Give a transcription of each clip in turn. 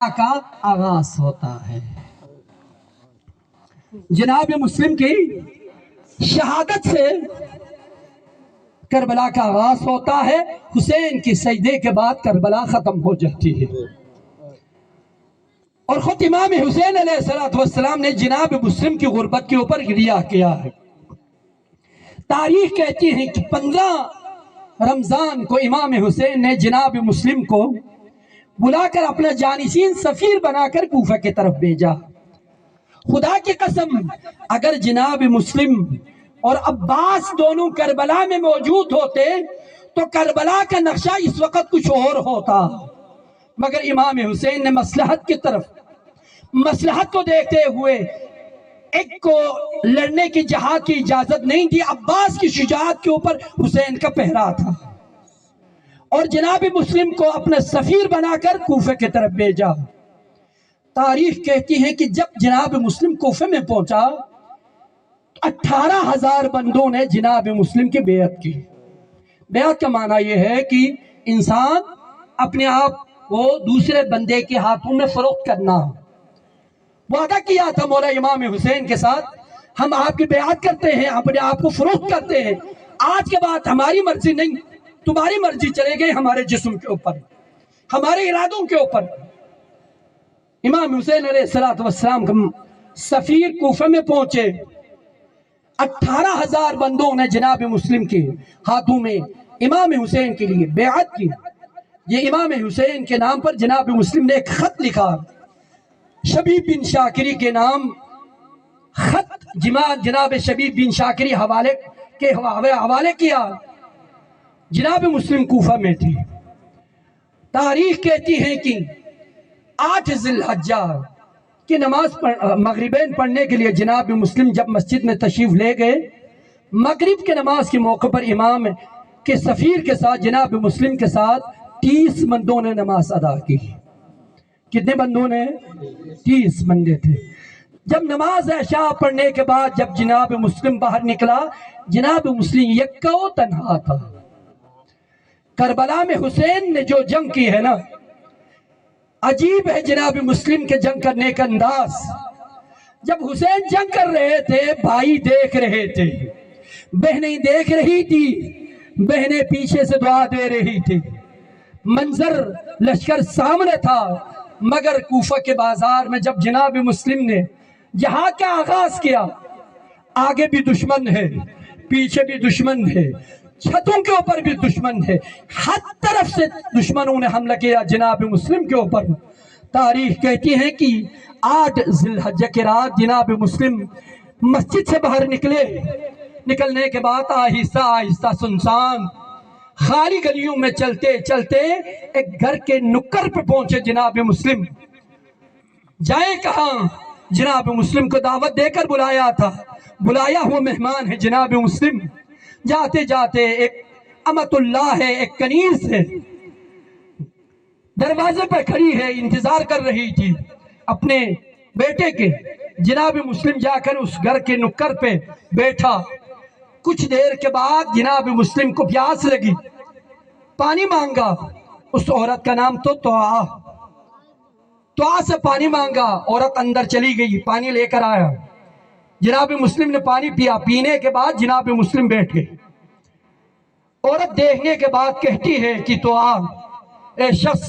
کا آغاز ہوتا ہے۔ جناب مسلم کی شہادت سے کربلا کا آغاز ہوتا ہے، حسین کی سجدے کے بعد کربلا ختم ہو جاتی ہے۔ اور خود امام حسین علیہ السلام نے جناب مسلم کی غربت کے اوپر گریہ کیا ہے۔ تاریخ کہتی ہے کہ 15 رمضان کو امام حسین نے جناب مسلم کو بلا کر اپنا جانشین سفیر بنا کر کوفہ کی طرف بھیجا۔ خدا کی قسم اگر جناب مسلم اور عباس دونوں کربلا میں موجود ہوتے تو کربلا کا نقشہ اس وقت کچھ اور ہوتا، مگر امام حسین نے مصلحت کو دیکھتے ہوئے ایک کو لڑنے کی جہاد کی اجازت نہیں دی۔ عباس کی شجاعت کے اوپر حسین کا پہرا تھا اور جناب مسلم کو اپنا سفیر بنا کر کوفہ کی طرف بھیجا۔ تاریخ کہتی ہے کہ جب جناب مسلم کوفہ میں پہنچا 18,000 بندوں نے جناب مسلم کی بیعت کی۔ بیعت کا معنی یہ ہے کہ انسان اپنے آپ کو دوسرے بندے کے ہاتھوں میں فروخت کرنا۔ وعدہ کیا تھا مولا امام حسین کے ساتھ، ہم آپ کی بیعت کرتے ہیں، اپنے آپ کو فروخت کرتے ہیں، آج کے بعد ہماری مرضی نہیں، تمہاری مرضی چلے گئے ہمارے جسم کے اوپر، ہمارے ارادوں کے اوپر۔ امام حسین علیہ السلام کا سفیر کوفہ میں پہنچے، 18,000 بندوں نے جناب مسلم کے ہاتھوں میں امام حسین کے لیے بیعت کی۔ یہ امام حسین کے نام پر جناب مسلم نے ایک خط لکھا، شبیب بن شاکری کے نام خط جناب شبیب بن شاکری حوالے کیا۔ جناب مسلم کوفہ میں تھی۔ تاریخ کہتی ہے کہ 8 ذی الحجہ کی نماز مغربین پڑھنے کے لیے جناب مسلم جب مسجد میں تشریف لے گئے، مغرب کے نماز کے موقع پر امام کے سفیر کے ساتھ جناب مسلم کے ساتھ 30 بندوں نے نماز ادا کی۔ کتنے بندوں نے؟ 30 بندے تھے۔ جب نماز عشاء پڑھنے کے بعد جب جناب مسلم باہر نکلا، جناب مسلم یکا و تنہا تھا۔ کربلا میں حسین نے جو جنگ کی ہے نا، عجیب ہے جناب مسلم کے جنگ کرنے کا انداز۔ جب حسین جنگ کر رہے تھے بھائی دیکھ رہے تھے، بہنیں دیکھ رہی تھی، بہنیں پیچھے سے دعا دے رہی تھی، منظر لشکر سامنے تھا، مگر کوفہ کے بازار میں جب جناب مسلم نے جہاد کا آغاز کیا، آگے بھی دشمن ہے، پیچھے بھی دشمن ہے، چھتوں کے اوپر بھی دشمن ہے، ہر طرف سے دشمنوں نے حملہ کیا جناب مسلم کے اوپر۔ تاریخ کہتی ہے کہ 8 ذی الحجہ کی رات جناب مسلم مسجد سے باہر نکلنے کے بعد آہستہ آہستہ سنسان خالی گلیوں میں چلتے چلتے ایک گھر کے نکر پہ پہنچے جناب مسلم۔ جائیں کہاں؟ جناب مسلم کو دعوت دے کر بلایا تھا، بلایا ہوا مہمان ہے جناب مسلم۔ جاتے جاتے ایک امت اللہ ہے، ایک کنیز ہے، دروازے پر کھڑی ہے، انتظار کر رہی تھی اپنے بیٹے کے۔ جناب مسلم جا کر اس گھر کے نکر پہ بیٹھا۔ کچھ دیر کے بعد جناب مسلم کو پیاس لگی، پانی مانگا۔ اس عورت کا نام تو توعا سے پانی مانگا، عورت اندر چلی گئی، پانی لے کر آیا۔ جناب مسلم نے پانی پیا، پینے کے بعد جناب مسلم بیٹھ گئے۔ عورت دیکھنے کے بعد کہتی ہے کہ توعا، اے شخص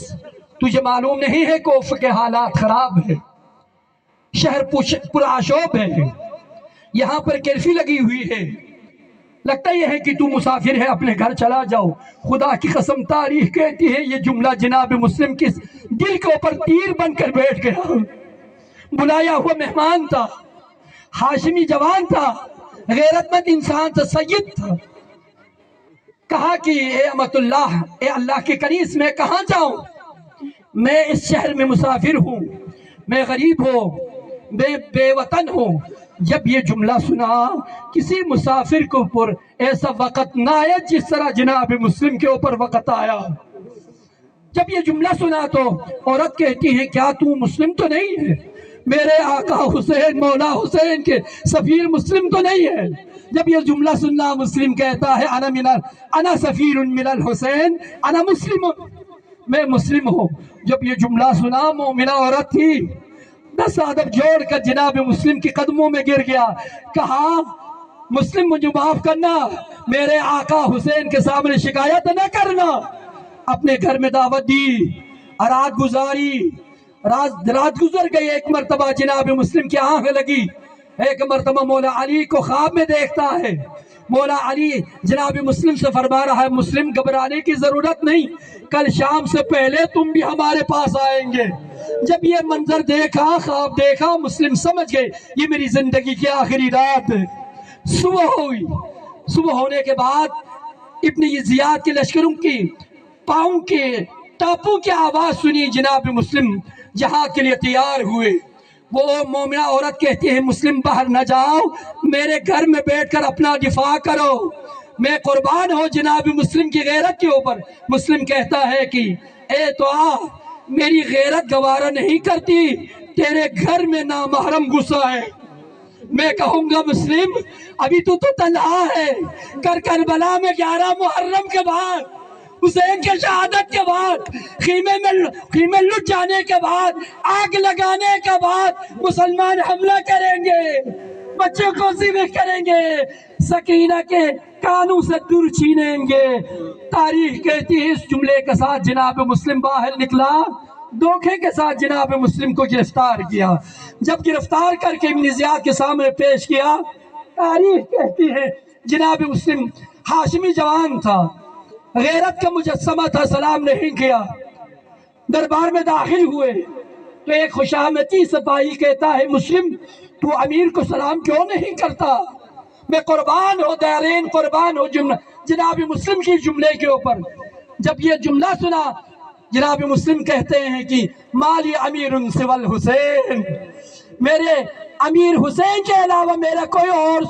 تجھے معلوم نہیں ہے کوفہ کے حالات خراب ہے، شہر پرآشوب ہے، یہاں پر کیفی لگی ہوئی ہے، لگتا یہ ہے کہ تو مسافر ہے، اپنے گھر چلا جاؤ۔ خدا کی قسم تاریخ کہتی ہے یہ جملہ جناب مسلم کے دل کے اوپر تیر بن کر بیٹھ گیا۔ بلایا ہوا مہمان تھا، ہاشمی جوان تھا، غیرت مند انسان تھا، سید تھا۔ کہا کہ اے امت اللہ، اے اللہ کے کنیز، میں کہاں جاؤں؟ میں اس شہر میں مسافر ہوں، میں غریب ہوں، میں بے وطن ہوں۔ جب یہ جملہ سنا، کسی مسافر کے اوپر ایسا وقت نہ آیا جس طرح جناب مسلم کے اوپر وقت آیا۔ جب یہ جملہ سنا تو عورت کہتی ہے کیا تو مسلم تو نہیں ہے؟ میرے آقا حسین، مولا حسین کے سفیر مسلم تو نہیں ہے؟ جب یہ جملہ سننا مسلم کہتا ہے انا سفیر من الحسین انا مسلم، میں مسلم ہوں۔ جب یہ جملہ سنا مومنہ عورت تھی، 10 ادب جوڑ کر جناب مسلم کی قدموں میں گر گیا، کہا مسلم مجھے معاف کرنا، میرے آقا حسین کے سامنے شکایت نہ کرنا۔ اپنے گھر میں دعوت دی، رات گزاری، رات گزر گئی۔ ایک مرتبہ جناب مسلم کی آنکھ لگی، ایک مرتبہ مولا علی کو خواب میں دیکھتا ہے۔ مولا علی جناب مسلم سے فرما رہا ہے مسلم گھبرانے کی ضرورت نہیں، کل شام سے پہلے تم بھی ہمارے پاس آئیں گے۔ جب یہ منظر دیکھا، خواب دیکھا، مسلم سمجھ گئے یہ میری زندگی کی آخری رات ہے۔ صبح ہوئی، صبح ہونے کے بعد ابن زیاد کے لشکروں کی پاؤں کے ٹاپوں کی آواز سنی، جناب مسلم جہاد کے لیے تیار ہوئے۔ وہ مومنہ عورت کہتی ہے مسلم باہر نہ جاؤ، میرے گھر میں بیٹھ کر اپنا دفاع کرو، میں قربان ہوں جناب مسلم کی غیرت کے اوپر۔ مسلم کہتا ہے کہ اے تو میری غیرت گوارا نہیں کرتی، تیرے گھر میں نامحرم غصہ ہے۔ میں کہوں گا مسلم ابھی تو تنہا ہے، کربلا میں 11 محرم کے بعد، حسین کے شہادت کے بعد، خیمے لٹ جانے کے بعد، آگ لگانے کے بعد مسلمان حملہ کریں گے، بچوں کو ذبح کریں گے، سکینہ کے کانوں سے دور چھینیں گے۔ تاریخ کہتی ہے اس جملے کے ساتھ جناب مسلم باہر نکلا، دھوکے کے ساتھ جناب مسلم کو گرفتار کیا۔ جب گرفتار کر کے ابن زیاد کے سامنے پیش کیا، تاریخ کہتی ہے جناب مسلم ہاشمی جوان تھا، غیرت کا مجسمہ تھا، سلام نہیں کیا۔ دربار میں داخل ہوئے تو ایک خوشامتی سپاہی کہتا ہے مسلم تو امیر کو سلام کیوں نہیں کرتا؟ میں قربان ہو دارین، قربان ہو جناب مسلم کی جملے کے اوپر۔ جب یہ جملہ سنا جناب مسلم کہتے ہیں کہ مالی امیر سوى الحسین، میرے امیر حسین کے علاوہ میرا کوئی اور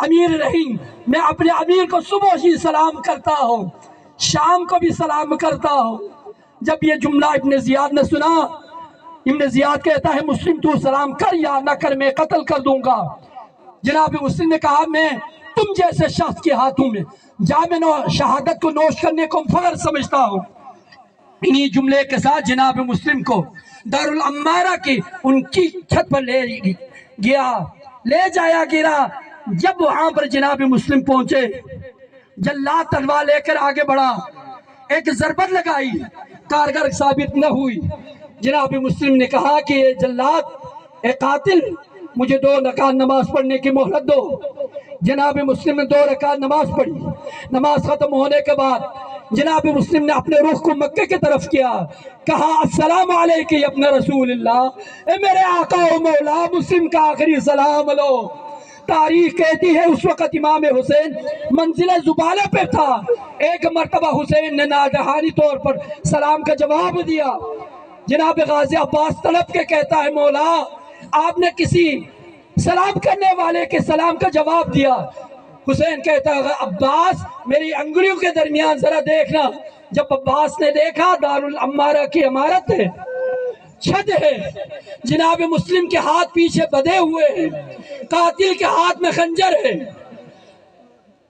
امیر نہیں، میں اپنے امیر کو صبح ہی سلام کرتا ہوں، شام کو بھی سلام کرتا ہوں۔ جب یہ جملہ ابن زیاد نے سنا، ابن زیاد کہتا ہے مسلم تو سلام کر یا نہ کر میں قتل کر دوں گا۔ جناب مسلم نے کہا میں تم جیسے شخص کے ہاتھوں میں جام شہادت کو نوش کرنے کو فخر سمجھتا ہوں۔ انہی جملے کے ساتھ جناب مسلم کو دارالعمارہ کی ان کی چھت پر لے جایا گیا۔ جب وہاں پر جناب مسلم پہنچے، جلاد تلوار لے کر آگے بڑھا، ایک ضربت لگائی، کارگر ثابت نہ ہوئی۔ جناب مسلم نے کہا کہ اے جلاد، اے قاتل، مجھے 2 رکعت نماز پڑھنے کی مہلت دو۔ جناب مسلم نے 2 رکعت نماز پڑھی۔ نماز ختم ہونے کے بعد جناب مسلم نے اپنے رخ کو مکے کی طرف کیا، کہا السلام علیکم یا ابن رسول اللہ، اے میرے آقا و مولا، مسلم کا آخری سلام لو۔ تاریخ کہتی ہے اس وقت امام حسین منزل زبالہ پہ تھا۔ ایک مرتبہ حسین نے ناگہانی طور پر سلام کا جواب دیا۔ جناب غازی عباس طلب کے کہتا ہے مولا آپ نے کسی سلام کرنے والے کے سلام کا جواب دیا۔ حسین کہتا ہے عباس میری انگلیوں کے درمیان ذرا دیکھنا۔ جب عباس نے دیکھا دارالعمارہ کی عمارت ہے، چھت ہے، جناب مسلم کے ہاتھ پیچھے بدے ہوئے ہیں، قاتل کے ہاتھ میں خنجر ہے۔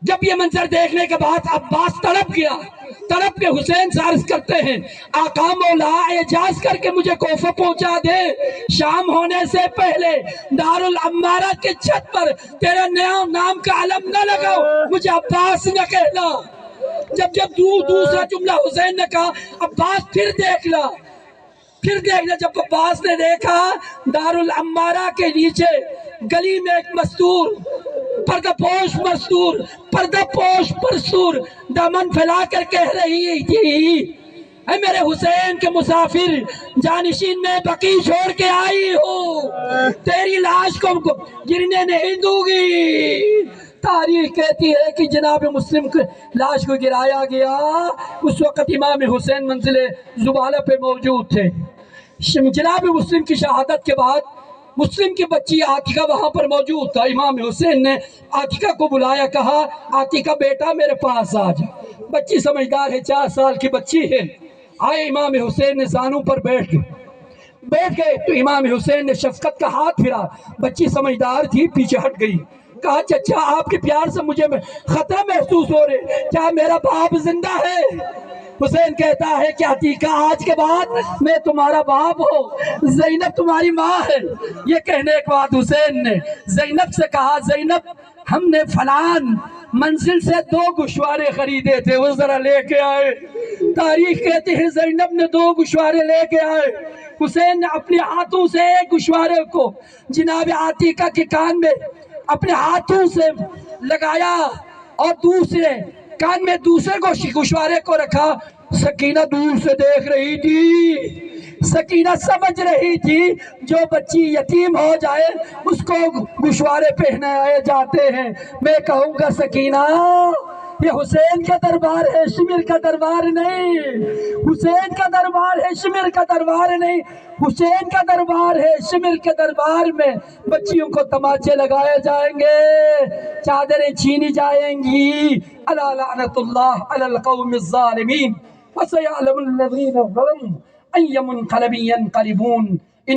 جب یہ منظر دیکھنے کے بعد عباس تڑپ گیا، تڑپ کے حسین سے عرض کرتے ہیں آقا مولا اعجاز کر کے مجھے کوفہ پہنچا دے، شام ہونے سے پہلے دارالعمارہ کی چھت پر تیرے نام کا علم نہ لگاؤ، مجھے عباس نہ کہنا۔ جب دوسرا جملہ حسین نے کہا عباس پھر دیکھنا۔ جب عباس نے دیکھا دارالعمارہ کے نیچے گلی میں ایک مستور، پردہ پوش مستور دامن پھیلا کر کہہ رہی تھی اے میرے حسین کے مسافر جانشین میں بقی چھوڑ کے آئی ہوں، تیری لاش کو گرنے نہیں دوں گی۔ تاریخ کہتی ہے کہ جناب مسلم کی لاش کو گرایا گیا، اس وقت امام حسین منزل زبالہ پہ موجود تھے۔ جناب مسلم کی شہادت کے بعد مسلم کی بچی عاتقہ وہاں پر موجود تھا۔ امام حسین نے عاتقہ کو بلایا، کہا عاتقہ بیٹا میرے پاس آ جا۔ بچی سمجھدار ہے، 4 سال کی بچی ہے۔ آئے امام حسین نے زانوں پر بیٹھ گئے تو امام حسین نے شفقت کا ہاتھ پھرا، بچی سمجھدار تھی، پیچھے ہٹ گئی۔ کہا چچا آپ کے پیار سے مجھے خطرہ محسوس ہو رہے، کیا میرا باپ زندہ ہے؟ حسین کہتا ہے کہ عتیقہ آج کے بعد میں تمہارا باپ ہوں، زینب تمہاری ماں ہے۔ یہ کہنے کے بعد حسین نے زینب سے کہا زینب ہم نے فلان منزل سے 2 گوشوارے خریدے تھے، وہ ذرا لے کے آئے۔ تاریخ کہتے ہیں زینب نے 2 گوشوارے لے کے آئے۔ حسین نے اپنے ہاتھوں سے ایک گوشوارے کو جناب عتیقہ کے کان میں اپنے ہاتھوں سے لگایا اور دوسرے کان میں دوسرے گوشوارے کو رکھا۔ سکینہ دور سے دیکھ رہی تھی، سکینہ سمجھ رہی تھی جو بچی یتیم ہو جائے اس کو گوشوارے پہنائے جاتے ہیں۔ میں کہوں گا سکینہ یہ حسین کا دربار ہے، شمر کا دربار نہیں۔ حسین کا دربار ہے، شمر کا دربار نہیں۔ حسین کا دربار ہے، شمر کے دربار میں بچیوں کو تماچے لگائے جائیں گے، چادریں چھینی جائیں گی۔ الا لعنت اللہ علی القوم الظالمین وسيعلم الذين ظلموا أي منقلب ينقلبون